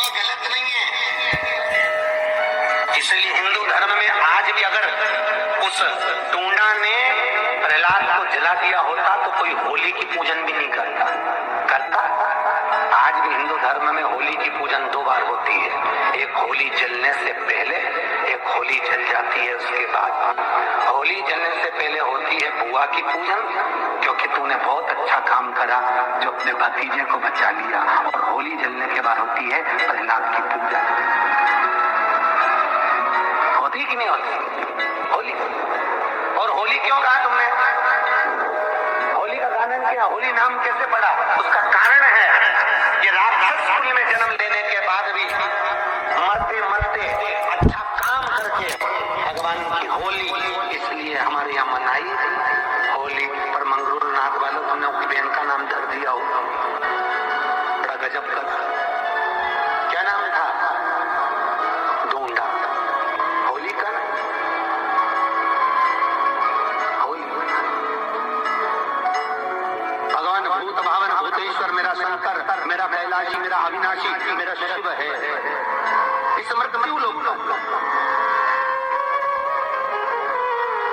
ये गलत नहीं है। इसलिए हिंदू धर्म में आज भी अगर उस टूंडा ने प्रहलाद को जला दिया होता तो कोई होली की पूजन भी नहीं करता। आज भी हिंदू धर्म में होली की पूजन 2 बार होती है, एक होली जलने से पहले, एक होली जल जाती है उसके बाद। होली जलने से पहले होती है बुआ की पूजन, क्योंकि तूने बहुत अच्छा काम करा जो अपने भतीजे को बचा लिया, और होली जलने के बाद होती है प्रहलाद की पूजा। होती कि नहीं होती होली? और होली क्यों कहा तुमने? होली का कारण क्या? होली नाम कैसे पड़ा? उसका कारण है कि राक्षस कुल में जन्म लेने के बाद भी मरते मरते अच्छा काम करके भगवान की होली इसलिए हमारे यहाँ मनाई होली। पर मंगरूर नाथ वालों तुमने अपनी बहन का नाम धर दिया होगा, बड़ा गजब का। क्या नाम था? ढूंढा। होली का होली। भगवान भूत भावन भूतेश्वर मेरा शंकर, मेरा कैलाशी, मेरा अविनाशी, मेरा शिव है। इस मृत्यु लोग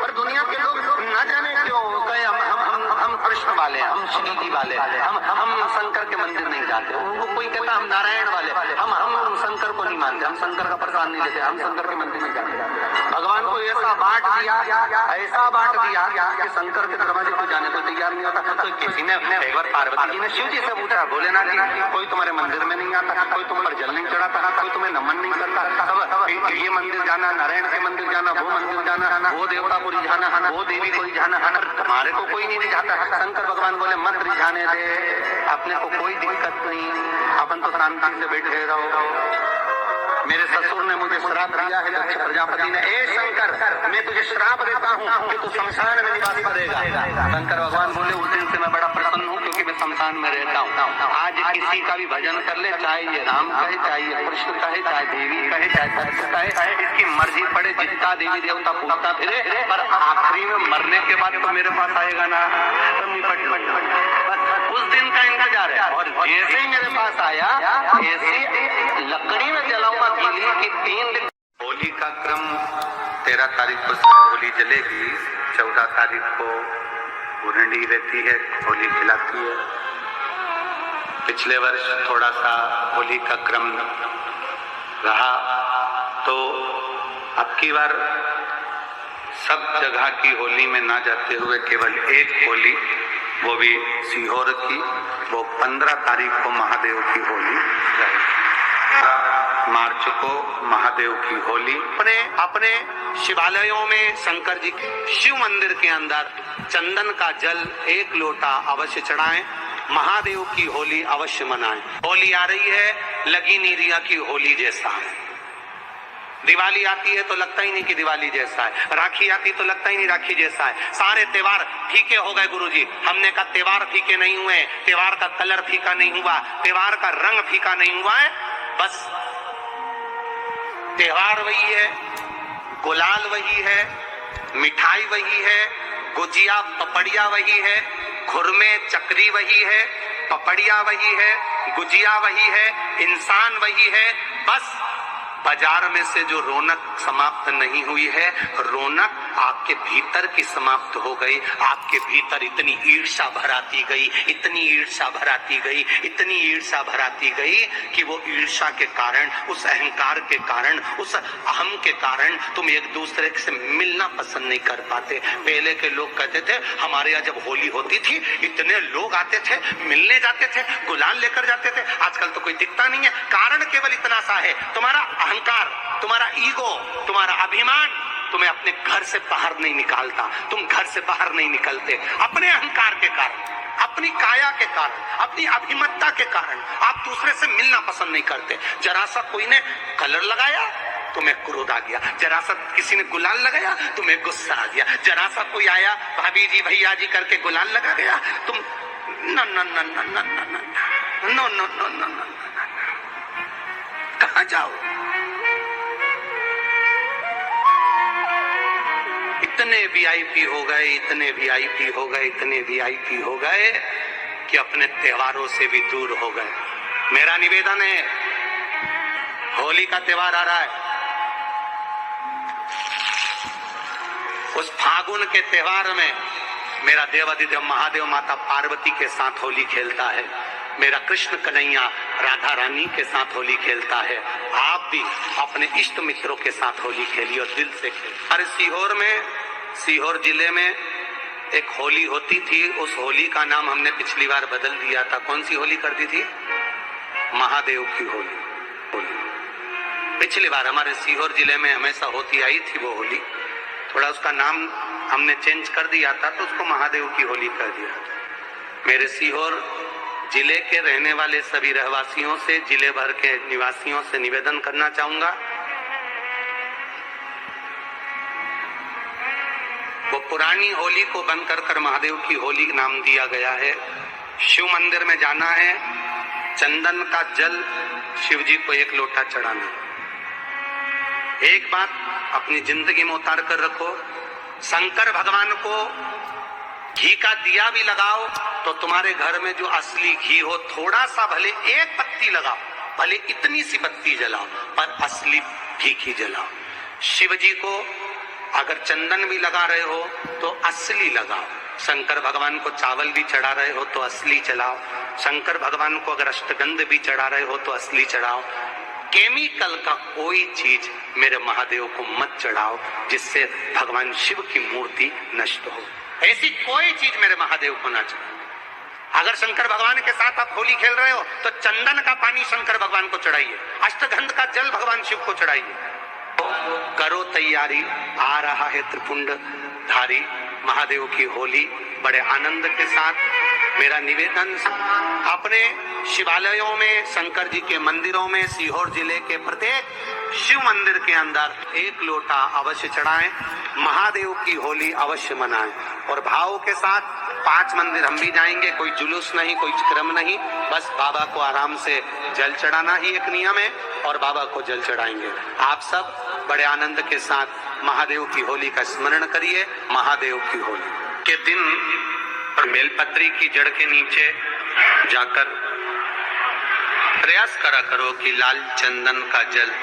पर दुनिया के लोग न जाने क्यों कहे हम कृष्ण वाले हैं, हम श्री जी वाले, हम शंकर के मंदिर नहीं जाते। उनको कोई कहता हम नारायण वाले, हम शंकर को नहीं मानते, हम शंकर का प्रसाद नहीं लेते, हम शंकर के मंदिर नहीं जाते। भगवान को ऐसा बांट दिया कि शंकर के दरवाजे को जाने को तैयार नहीं होता। तो किसी ने एक बार पार्वती जी ने शिव जी से पूछा, भोलेनाथ जी कोई तुम्हारे मंदिर में नहीं आता, कोई तुम पर जल नहीं चढ़ाता, कोई तुम्हें नमन नहीं करता, तब ये मंदिर जाना, नारायण के मंदिर जाना, वो मंदिर जाना, वो देवता को रिझाना, वो देवी को रिझाना, तुम्हारे को कोई नहीं रिझाता। शंकर भगवान बोले मत रिझाने दे, अपने को कोई दिक्कत नहीं, अपन तो शांति से बैठे रहो। मेरे ससुर ने मुझे श्राप दिया है दक्ष प्रजापति ने, ए शंकर मैं तुझे श्राप देता हूँ कि तू शमशान में निवास करेगा। शंकर भगवान बोले उस दिन से मैं बड़ा प्रसन्न हूँ क्योंकि मैं शमशान में रहता हूँ। आज किसी का भी भजन कर ले, चाहे ये राम कहे, चाहे ये कृष्ण कहे, चाहे देवी कहे, चाहे दत्त कहे, इसकी मर्जी पड़े, जितना देवी देवता पूछता फिरे, पर आखिरी में मरने के बाद तो मेरे पास आएगा ना, तो निपट उस दिन का इंतजार है। और जैसे ही मेरे पास आया ऐसी लकड़ी में जलाऊंगा कि 3 दिन। होली का क्रम 13 तारीख को होली जलेगी, 14 तारीख को गुरंडी रहती है, होली खिलाती है। पिछले वर्ष थोड़ा सा होली का क्रम रहा, तो अब की बार सब जगह की होली में ना जाते हुए केवल एक होली, वो भी सीहोर की, वो 15 तारीख को महादेव की होली रहेगी। मार्च को महादेव की होली। अपने शिवालयों में शंकर जी के शिव मंदिर के अंदर चंदन का जल 1 लोटा अवश्य चढ़ाएं, महादेव की होली अवश्य मनाएं। होली आ रही है, लगी नीरिया की होली जैसा है। दिवाली आती है तो लगता ही नहीं कि दिवाली जैसा है, राखी आती तो लगता ही नहीं राखी जैसा है। सारे त्योहार फीके हो गए गुरुजी। हमने कहा त्योहार फीके नहीं हुए, त्योहार का कलर फीका नहीं हुआ, त्योहार का रंग फीका नहीं हुआ है, बस त्योहार वही है, गुलाल वही है, मिठाई वही है, गुजिया पपड़िया वही है, खुरमे चकरी वही है, पपड़िया वही है, गुजिया वही है, इंसान वही है। बस बाजार में से जो रौनक समाप्त नहीं हुई है, रौनक आपके भीतर की समाप्त हो गई। आपके भीतर इतनी ईर्ष्या भराती गई, इतनी ईर्ष्या भराती गई, इतनी ईर्ष्या भराती गई कि वो ईर्ष्या के कारण, उस अहंकार के कारण, उस अहम के कारण तुम एक दूसरे से मिलना पसंद नहीं कर पाते। पहले के लोग कहते थे हमारे यहाँ जब होली होती थी इतने लोग आते थे, मिलने जाते थे, गुलाल लेकर जाते थे। आजकल तो कोई दिखता नहीं है। कारण केवल इतना सा है, तुम्हारा अहंकार, तुम्हारा ईगो, तुम्हारा अभिमान तुम्हें अपने घर से बाहर नहीं निकालता। तुम घर से बाहर नहीं निकलते अपने अहंकार के कारण, अपनी काया के कारण, अपनी अभिमतता के कारण। आप दूसरे से मिलना पसंद नहीं करते। जरा सा कोई ने कलर लगाया तुम्हें क्रोध आ गया, जरा सा किसी ने गुलाल लगाया तुम्हें गुस्सा आ गया, जरा सा कोई आया भाभी जी भैया जी करके गुलाल लगा गया, तुम न न न न न न न न न न कहाँ जाओ। इतने वीआईपी हो गए, इतने वीआईपी हो गए, इतने वीआईपी हो गए कि अपने त्योहारों से भी दूर हो गए। मेरा निवेदन है होली का त्योहार आ रहा है। उस फागुन के त्योहार में मेरा देवाधिदेव महादेव माता पार्वती के साथ होली खेलता है, मेरा कृष्ण कन्हैया राधा रानी के साथ होली खेलता है। आप भी अपने इष्ट मित्रों के साथ होली खेलिए और दिल से खेलिए। अरे सीहोर जिले में एक होली होती थी, उस होली का नाम हमने पिछली बार बदल दिया था। कौन सी होली कर दी थी? महादेव की होली। पिछली बार हमारे सीहोर जिले में हमेशा होती आई थी वो होली, थोड़ा उसका नाम हमने चेंज कर दिया था तो उसको महादेव की होली कर दिया था। मेरे सीहोर जिले के रहने वाले सभी रहवासियों से, जिले भर के निवासियों से निवेदन करना चाहूंगा, वो पुरानी होली को बंद कर महादेव की होली नाम दिया गया है। शिव मंदिर में जाना है, चंदन का जल शिव जी को 1 लोटा चढ़ाना। एक बात अपनी जिंदगी में उतार कर रखो, शंकर भगवान को घी का दिया भी लगाओ तो तुम्हारे घर में जो असली घी हो, थोड़ा सा भले 1 पत्ती लगाओ, भले इतनी सी पत्ती जलाओ, पर असली घी जलाओ। शिव जी को अगर चंदन भी लगा रहे हो तो असली लगाओ। शंकर भगवान को चावल भी चढ़ा रहे हो तो असली चढ़ाओ। शंकर भगवान को अगर अष्टगंध भी चढ़ा रहे हो तो असली चढ़ाओ। केमिकल का कोई चीज मेरे महादेव को मत चढ़ाओ जिससे भगवान शिव की मूर्ति नष्ट हो। ऐसी कोई चीज मेरे महादेव को ना चढ़ाओ। अगर शंकर भगवान के साथ आप होली खेल रहे हो तो चंदन का पानी शंकर भगवान को चढ़ाइए, अष्टगंध का जल भगवान शिव को चढ़ाइए। करो तैयारी, आ रहा है त्रिपुंड धारी महादेव की होली। बड़े आनंद के साथ मेरा निवेदन, अपने शिवालयों में, शंकर जी के मंदिरों में, सीहोर जिले के प्रत्येक शिव मंदिर के अंदर 1 लोटा अवश्य चढ़ाएं, महादेव की होली अवश्य मनाएं। और भाव के साथ 5 मंदिर हम भी जाएंगे, कोई जुलूस नहीं, कोई क्रम नहीं, बस बाबा को आराम से जल चढ़ाना ही एक नियम है और बाबा को जल चढ़ाएंगे। आप सब बड़े आनंद के साथ महादेव की होली का स्मरण करिए। महादेव की होली के दिन और बेलपत्री की जड़ के नीचे जाकर प्रयास करा करो कि लाल चंदन का जल